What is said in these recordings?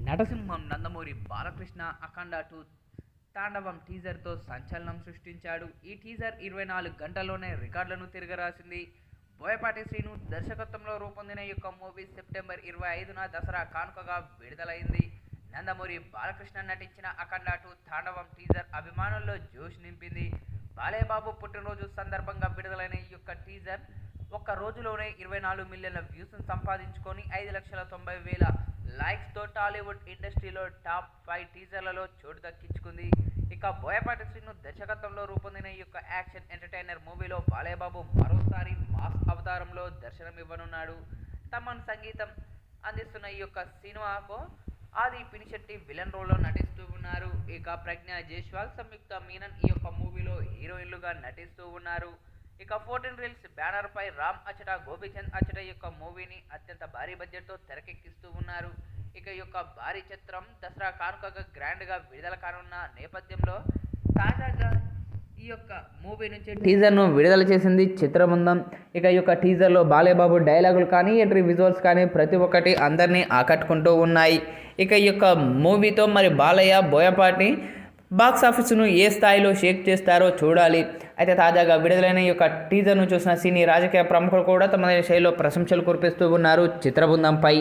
నటసింహం నందమూరి బాలకృష్ణ అఖండ 2 తాండవం టీజర్తో సంచలనం సృష్టించాడు. ఈ టీజర్ 24 గంటల్లోనే రికార్డులను తిరగరాసింది. బోయపాటి శ్రీను దర్శకత్వంలో రూపొందిన ఈ యొక్క మూవీ సెప్టెంబర్ 25న దసరా కానుకగా విడుదలైంది. నందమూరి బాలకృష్ణ నటించిన అఖండ 2 తాండవం టీజర్ అభిమానుల్లో జోష్ నింపింది. బాలయ్యబాబు పుట్టినరోజు సందర్భంగా విడుదలైన ఈ యొక్క టీజర్ ఒక్క రోజులోనే 24 మిలియన్ల వ్యూస్ను సంపాదించుకొని 5,90,000 లైక్స్తో టాలీవుడ్ ఇండస్ట్రీలో టాప్ 5 టీజర్లలో చోటు దక్కించుకుంది. ఇక బోయపాటి శ్రీను దర్శకత్వంలో రూపొందిన ఈ యొక్క యాక్షన్ ఎంటర్టైనర్ మూవీలో బాలయ్యబాబు మరోసారి మాస్ అవతారంలో దర్శనమివ్వనున్నాడు. తమన్ సంగీతం అందిస్తున్న ఈ యొక్క సినిమాకు ఆది పినిశెట్టి విలన్ రోల్లో నటిస్తూ ఉన్నారు. ఇక ప్రజ్ఞ జైస్వాల్, సంయుక్త మీనన్ ఈ యొక్క మూవీలో హీరోయిన్లుగా నటిస్తూ ఉన్నారు. ఇక 14 రీల్స్ బ్యానర్ పై రామ్ అచట, గోపీచంద్ అచట యొక్క మూవీని అత్యంత భారీ బడ్జెట్తో తెరకెక్కిస్తూ ఉన్నారు. ఇక ఈ యొక్క భారీ చిత్రం దసరా కానుకగా గ్రాండ్గా విడుదల కానున్న నేపథ్యంలో తాజాగా ఈ యొక్క మూవీ నుంచి టీజర్ను విడుదల చేసింది చిత్రబృందం. ఇక ఈ యొక్క టీజర్లో బాలయ్యబాబు డైలాగులు కానీ, ఎంట్రీ విజువల్స్ కానీ ప్రతి ఒక్కటి అందరినీ ఆకట్టుకుంటూ ఉన్నాయి. ఇక ఈ యొక్క మూవీతో మరి బాలయ్య, బోయపాటి బాక్స్ ఆఫీసును ఏ స్థాయిలో షేక్ చేస్తారో చూడాలి. అయితే తాజాగా విడుదలైన ఈ యొక్క టీజర్ను చూసిన సినీ రాజకీయ ప్రముఖులు కూడా తమ శైలిలో ప్రశంసలు కురిపిస్తూ ఉన్నారు చిత్రబృందంపై.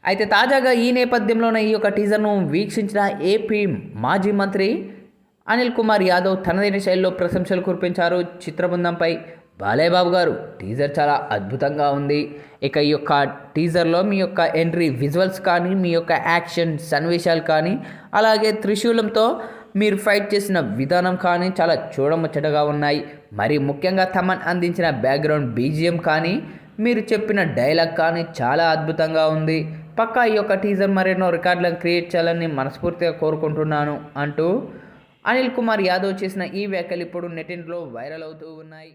అయితే తాజాగా ఈ నేపథ్యంలోనే ఈ యొక్క టీజర్ను వీక్షించిన ఏపీ మాజీ మంత్రి అనిల్ కుమార్ యాదవ్ తనదైన శైలిలో ప్రశంసలు కురిపించారు చిత్రబృందంపై. బాలయ్యబాబు గారు, టీజర్ చాలా అద్భుతంగా ఉంది. ఇక ఈ యొక్క టీజర్లో మీ యొక్క ఎంట్రీ విజువల్స్ కానీ, మీ యొక్క యాక్షన్ సన్నివేశాలు కానీ, అలాగే త్రిశూలంతో మీరు ఫైట్ చేసిన విధానం కానీ చాలా చూడముచ్చటగా ఉన్నాయి. మరి ముఖ్యంగా తమన్ అందించిన బ్యాక్గ్రౌండ్ బీజిఎం కానీ, మీరు చెప్పిన డైలాగ్ కానీ చాలా అద్భుతంగా ఉంది. పక్కా ఈ యొక్క టీజర్ మరెన్నో రికార్డులను క్రియేట్ చేయాలని మనస్ఫూర్తిగా కోరుకుంటున్నాను అంటూ అనిల్ కుమార్ యాదవ్ చేసిన ఈ వ్యాఖ్యలు ఇప్పుడు నెట్టింట్లో వైరల్ అవుతూ ఉన్నాయి.